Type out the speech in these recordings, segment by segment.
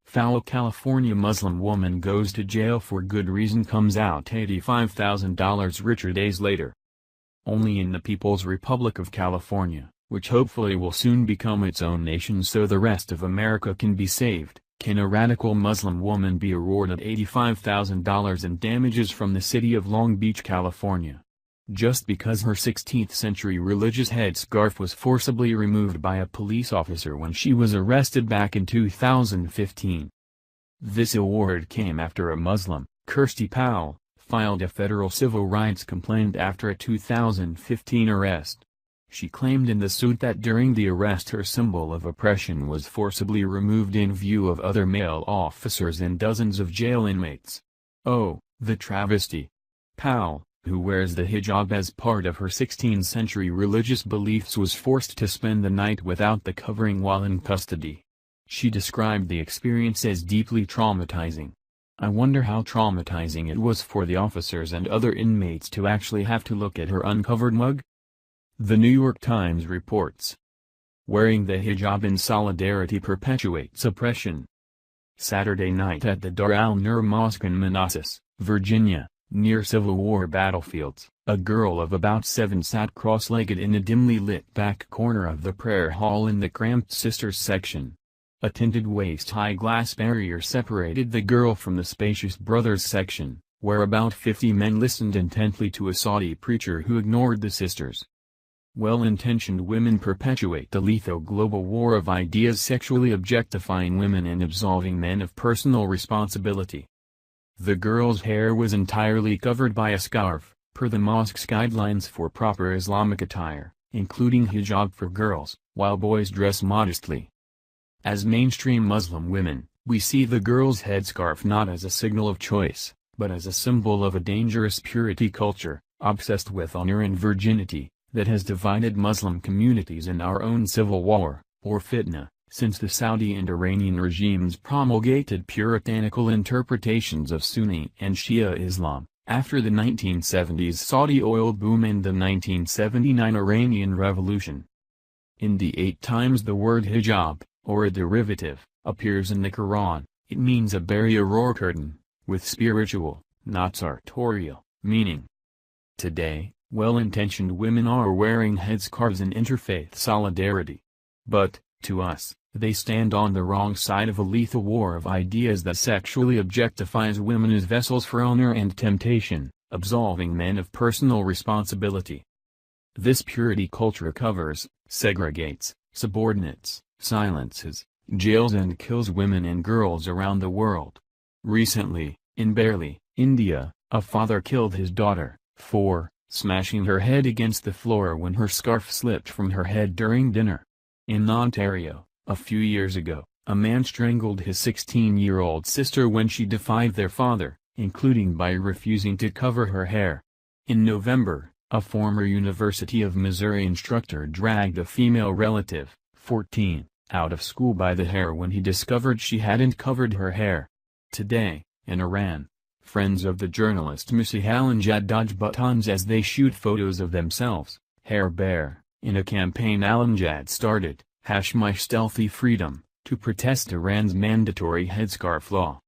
Foul California Muslim woman goes to jail for good reason, comes out $85,000 richer days later. Only in the People's Republic of California, which hopefully will soon become its own nation so the rest of America can be saved, can a radical Muslim woman be awarded $85,000 in damages from the city of Long Beach, California, just because her 16th-century religious headscarf was forcibly removed by a police officer when she was arrested back in 2015. This award came after a Muslim, Kirsty Powell, filed a federal civil rights complaint after a 2015 arrest. She claimed in the suit that during the arrest her symbol of oppression was forcibly removed in view of other male officers and dozens of jail inmates. Oh, the travesty! Powell, who wears the hijab as part of her 16th-century religious beliefs, was forced to spend the night without the covering while in custody. She described the experience as deeply traumatizing. I wonder how traumatizing it was for the officers and other inmates to actually have to look at her uncovered mug. The New York Times reports. Wearing the hijab in solidarity perpetuates oppression. Saturday night at the Dar al-Nur Mosque in Manassas, Virginia, near Civil War battlefields, a girl of about 7 sat cross-legged in a dimly lit back corner of the prayer hall in the cramped Sisters section. A tinted waist-high glass barrier separated the girl from the spacious Brothers section, where about 50 men listened intently to a Saudi preacher who ignored the sisters. Well-intentioned women perpetuate the lethal global war of ideas, sexually objectifying women and absolving men of personal responsibility. The girl's hair was entirely covered by a scarf, per the mosque's guidelines for proper Islamic attire, including hijab for girls, while boys dress modestly. As mainstream Muslim women, we see the girl's headscarf not as a signal of choice, but as a symbol of a dangerous purity culture, obsessed with honor and virginity, that has divided Muslim communities in our own civil war, or fitna, since the Saudi and Iranian regimes promulgated puritanical interpretations of Sunni and Shia Islam, after the 1970s Saudi oil boom and the 1979 Iranian Revolution. In the 8 times the word hijab, or a derivative, appears in the Quran, it means a barrier or curtain, with spiritual, not sartorial, meaning. Today, well-intentioned women are wearing headscarves in interfaith solidarity. But, to us, they stand on the wrong side of a lethal war of ideas that sexually objectifies women as vessels for honor and temptation, absolving men of personal responsibility. This purity culture covers, segregates, subordinates, silences, jails and kills women and girls around the world. Recently, in Bareilly, India, a father killed his daughter, 4, smashing her head against the floor when her scarf slipped from her head during dinner. In Ontario, a few years ago, a man strangled his 16-year-old sister when she defied their father, including by refusing to cover her hair. In November, a former University of Missouri instructor dragged a female relative, 14, out of school by the hair when he discovered she hadn't covered her hair. Today, in Iran, friends of the journalist Missy Alamjad dodge buttons as they shoot photos of themselves, hair bare, in a campaign Alamjad started, #MyStealthyFreedom, to protest Iran's mandatory headscarf law.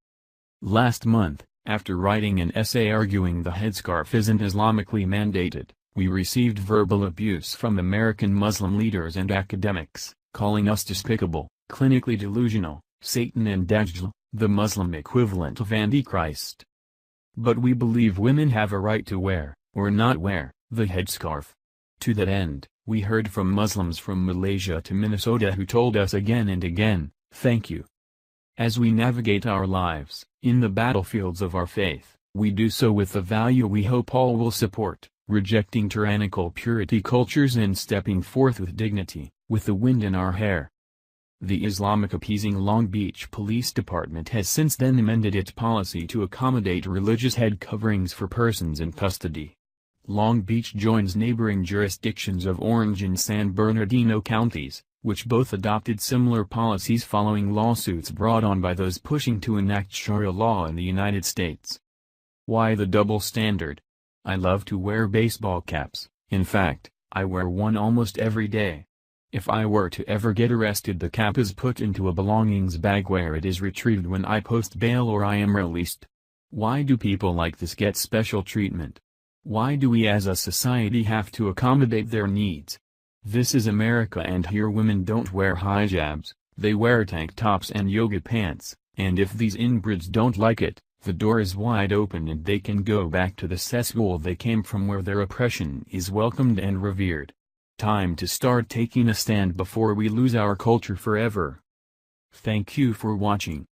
Last month, after writing an essay arguing the headscarf isn't Islamically mandated, we received verbal abuse from American Muslim leaders and academics, calling us despicable, clinically delusional, Satan and Dajjal, the Muslim equivalent of Antichrist. But we believe women have a right to wear, or not wear, the headscarf. To that end, we heard from Muslims from Malaysia to Minnesota who told us again and again, "Thank you." As we navigate our lives, in the battlefields of our faith, we do so with the value we hope all will support, rejecting tyrannical purity cultures and stepping forth with dignity, with the wind in our hair. The Islamic appeasing Long Beach Police Department has since then amended its policy to accommodate religious head coverings for persons in custody. Long Beach joins neighboring jurisdictions of Orange and San Bernardino counties, which both adopted similar policies following lawsuits brought on by those pushing to enact Sharia law in the United States. Why the double standard? I love to wear baseball caps, in fact, I wear one almost every day. If I were to ever get arrested, the cap is put into a belongings bag where it is retrieved when I post bail or I am released. Why do people like this get special treatment? Why do we as a society have to accommodate their needs? This is America, and here women don't wear hijabs, they wear tank tops and yoga pants, and if these inbreds don't like it, the door is wide open and they can go back to the cesspool they came from, where their oppression is welcomed and revered. Time to start taking a stand before we lose our culture forever. Thank you for watching.